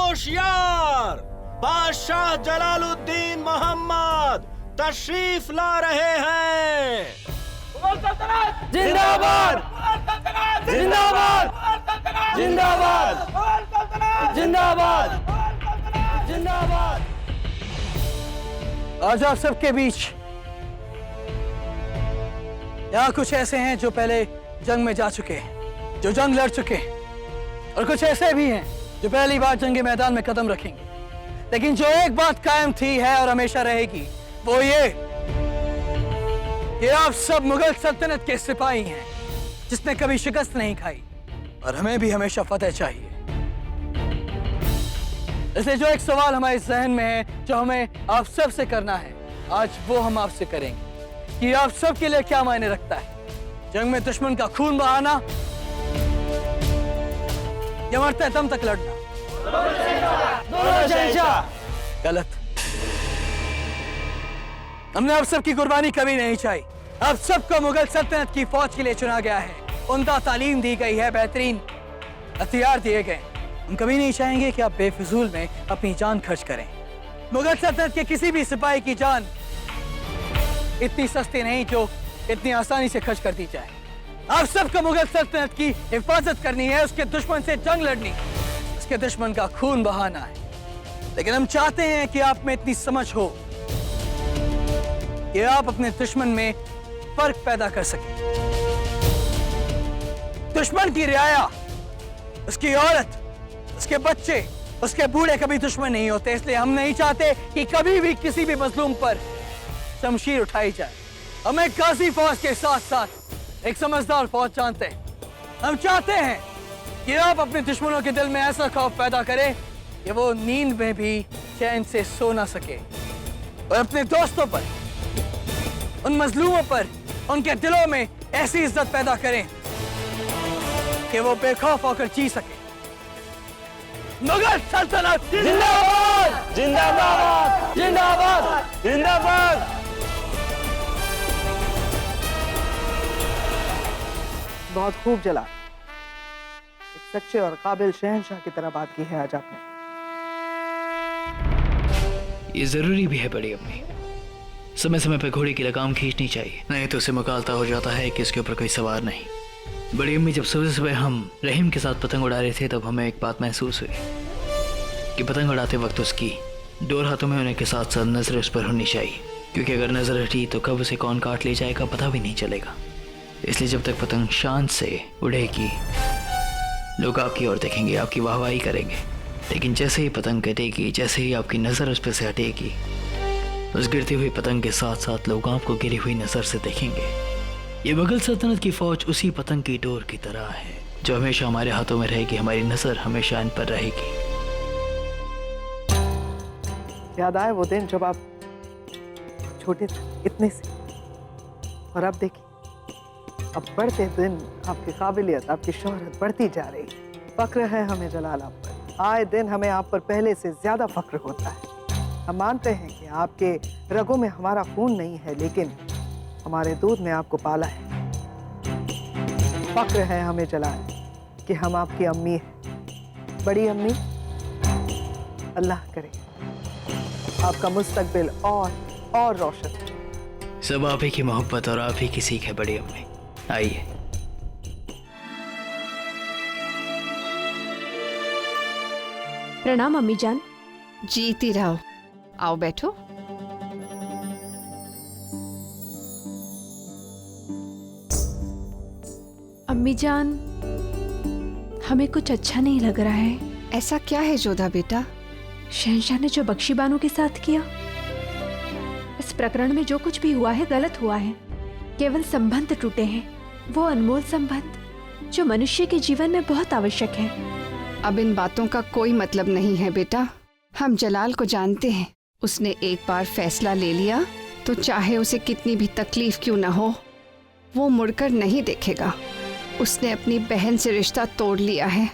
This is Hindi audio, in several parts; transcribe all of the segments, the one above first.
होशियार, बादशाह जलालुद्दीन मोहम्मद तशरीफ ला रहे हैं। जिंदाबाद जिंदाबाद जिंदाबाद जिंदाबाद जिंदाबाद। आज आप सबके बीच यहाँ कुछ ऐसे हैं जो पहले जंग में जा चुके हैं, जो जंग लड़ चुके हैं, और कुछ ऐसे भी हैं जो पहली बार जंग के मैदान में कदम रखेंगे। लेकिन जो एक बात कायम थी है और हमेशा रहेगी, वो ये कि आप सब मुगल सल्तनत के सिपाही हैं जिसने कभी शिकस्त नहीं खाई, और हमें भी हमेशा फतेह चाहिए। इसलिए जो एक सवाल हमारे जहन में है, जो हमें आप सब से करना है, आज वो हम आपसे करेंगे कि आप सब के लिए क्या मायने रखता है जंग में दुश्मन का खून बहाना या मरते दम तक लड़ना। गलत। हमने आप सबकी कुर्बानी कभी नहीं चाहिए। आप सबको मुगल सल्तनत की फौज के लिए चुना गया है, उनका तालीम दी गई है, बेहतरीन हथियार दिए गए। हम कभी नहीं चाहेंगे कि आप बेफिजूल में अपनी जान खर्च करें। मुगल सल्तनत के किसी भी सिपाही की जान इतनी सस्ती नहीं जो इतनी आसानी से खर्च कर दी जाए। आप सबको मुगल सल्तनत की हिफाजत करनी है, उसके दुश्मन से जंग लड़नी, उसके दुश्मन का खून बहाना है। लेकिन हम चाहते हैं कि आप में इतनी समझ हो कि आप अपने दुश्मन में फर्क पैदा कर सकें। दुश्मन की रियाया, उसकी औरत, उसके बच्चे, उसके बूढ़े कभी दुश्मन नहीं होते। इसलिए हम नहीं चाहते कि कभी भी किसी भी मजलूम पर शमशीर उठाई जाए। हम एक गाजी फौज के साथ साथ एक समझदार फौज चाहते हैं। हम चाहते हैं कि आप अपने दुश्मनों के दिल में ऐसा खौफ पैदा करें कि वो नींद में भी चैन से सो ना सके, और अपने दोस्तों पर, उन मजलूमों पर, उनके दिलों में ऐसी इज्जत पैदा करें कि वो बेखौफ होकर जी सके। मुगल सल्तनत जिंदाबाद जिंदाबाद जिंदाबाद जिंदाबाद। बहुत खूब जला, एक सच्चे और काबिल शहंशाह की तरह बात की है आज आपने। ये जरूरी भी है बड़ी अम्मी, समय समय पर घोड़े की लगाम खींचनी चाहिए, नहीं तो उसे मुकालता हो जाता है कि इसके ऊपर कोई सवार नहीं। बड़ी अम्मी, जब सुबह सुबह हम रहीम के साथ पतंग उड़ा रहे थे तब हमें एक बात महसूस हुई कि पतंग उड़ाते वक्त उसकी डोर हाथों में होने के साथ साथ नजर उस पर होनी चाहिए, क्योंकि अगर नजर हटी तो कब उसे कौन काट ले जाएगा पता भी नहीं चलेगा। इसलिए जब तक पतंग शान से उड़ेगी लोग आपकी ओर देखेंगे, आपकी वाहवाही करेंगे, लेकिन जैसे ही पतंग कटेगी, जैसे ही आपकी नज़र उस पर से हटेगी, उस गिरती हुई पतंग के साथ साथ लोग आपको गिरी हुई नज़र से देखेंगे। ये मुगल सल्तनत की फौज उसी पतंग की डोर की तरह है जो हमेशा हमारे हाथों में रहेगी, हमारी नज़र हमेशा इन पर रहेगी। याद आए वो दिन जब आप छोटे थे, इतने से, और अब देखिए अब बढ़ते दिन आपकी काबिलियत, आपकी शोहरत बढ़ती जा रही। फक्र है हमें जलाल आप पर, आए दिन हमें आप पर पहले से ज्यादा फक्र होता है। हम मानते हैं कि आपके रगों में हमारा खून नहीं है, लेकिन हमारे दूध में आपको पाला है। फक्र है हमें जलाल कि हम आपकी अम्मी हैं, बड़ी अम्मी। अल्लाह करे आपका मुस्तकबिल और रोशन। सब आप ही की मोहब्बत और आप ही की सीख है बड़ी अम्मी। आइए। प्रणाम अम्मी जान। जीती रहो, आओ बैठो। अम्मी जान, हमें कुछ अच्छा नहीं लग रहा है। ऐसा क्या है जोधा बेटा? शहंशाह ने जो बख्शी बानो के साथ किया, इस प्रकरण में जो कुछ भी हुआ है गलत हुआ है। केवल संबंध टूटे हैं, वो अनमोल संबंध जो मनुष्य के जीवन में बहुत आवश्यक है। अब इन बातों का कोई मतलब नहीं है बेटा। हम जलाल को जानते हैं, उसने एक बार फैसला ले लिया तो चाहे उसे कितनी भी तकलीफ क्यों ना हो, वो मुड़कर नहीं देखेगा। उसने अपनी बहन से रिश्ता तोड़ लिया है,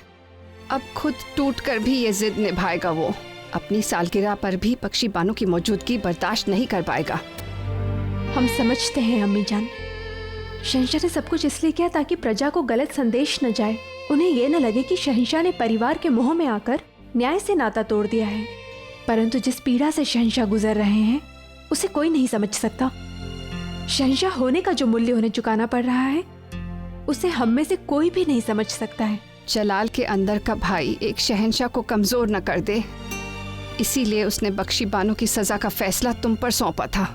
अब खुद टूट कर भी ये जिद निभाएगा। वो अपनी सालगिरह पर भी बख्शी बानो की मौजूदगी बर्दाश्त नहीं कर पाएगा। हम समझते हैं अम्मी जान, शहंशाह ने सब कुछ इसलिए किया ताकि प्रजा को गलत संदेश न जाए, उन्हें ये न लगे कि शहंशाह ने परिवार के मोह में आकर न्याय से नाता तोड़ दिया है, परंतु जिस पीड़ा से शहंशाह गुजर रहे हैं उसे कोई नहीं समझ सकता। शहंशाह होने का जो मूल्य उन्हें चुकाना पड़ रहा है उसे हम में से कोई भी नहीं समझ सकता है। जलाल के अंदर का भाई एक शहंशाह को कमजोर न कर दे, इसीलिए उसने बख्शी बानो की सजा का फैसला तुम पर सौंपा था।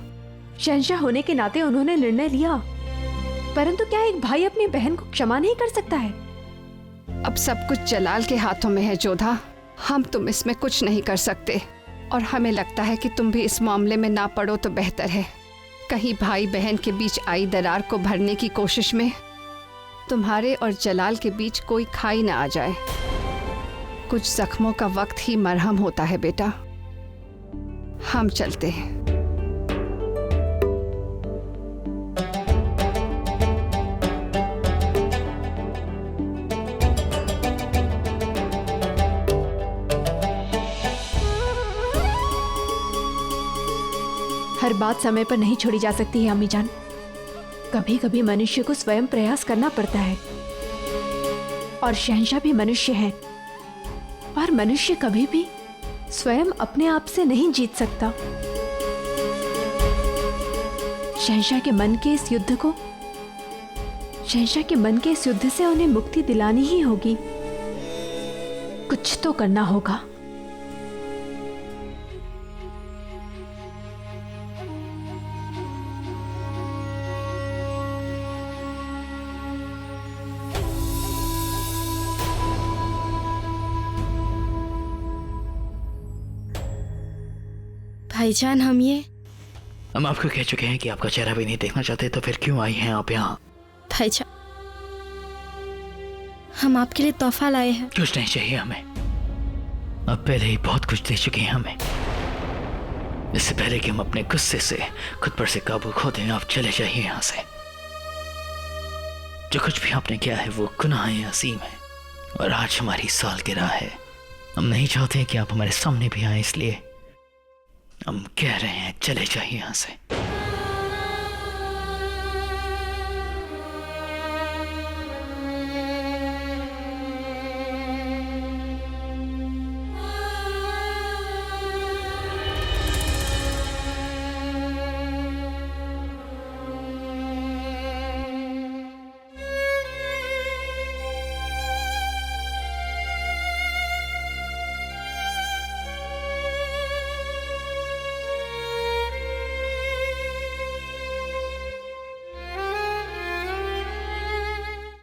शहंशाह होने के नाते उन्होंने निर्णय लिया, परंतु क्या एक भाई अपनी बहन को क्षमा नहीं कर सकता है? अब सब कुछ जलाल के हाथों में है जोधा, हम तुम इसमें कुछ नहीं कर सकते और हमें लगता है कि तुम भी इस मामले में ना पड़ो तो बेहतर है। कहीं भाई बहन के बीच आई दरार को भरने की कोशिश में तुम्हारे और जलाल के बीच कोई खाई ना आ जाए। कुछ जख्मों का वक्त ही मरहम होता है बेटा। हम चलते हैं। हर बात समय पर नहीं छोड़ी जा सकती है अम्मी जान। कभी कभी मनुष्य को स्वयं प्रयास करना पड़ता है, और शहंशाह भी मनुष्य हैं, और मनुष्य कभी भी स्वयं अपने आप से नहीं जीत सकता। शहंशाह के मन के इस युद्ध से उन्हें मुक्ति दिलानी ही होगी। कुछ तो करना होगा। भाईजान, हम आपको कह चुके हैं कि आपका चेहरा भी नहीं देखना चाहते, तो फिर क्यों आई हैं आप यहाँ? भाईजान, हम आपके लिए तोहफा लाए हैं। कुछ नहीं चाहिए हमें, अब पहले ही बहुत कुछ दे चुके हैं हमें। इससे पहले कि हम अपने गुस्से से खुद पर से काबू खो दें, आप चले जाइए यहाँ से। जो कुछ भी आपने किया है वो गुनाह असीम है, और आज हमारी सालगिरह है। हम नहीं चाहते कि आप हमारे सामने भी आए, इसलिए हम कह रहे हैं चले जाइए यहाँ से।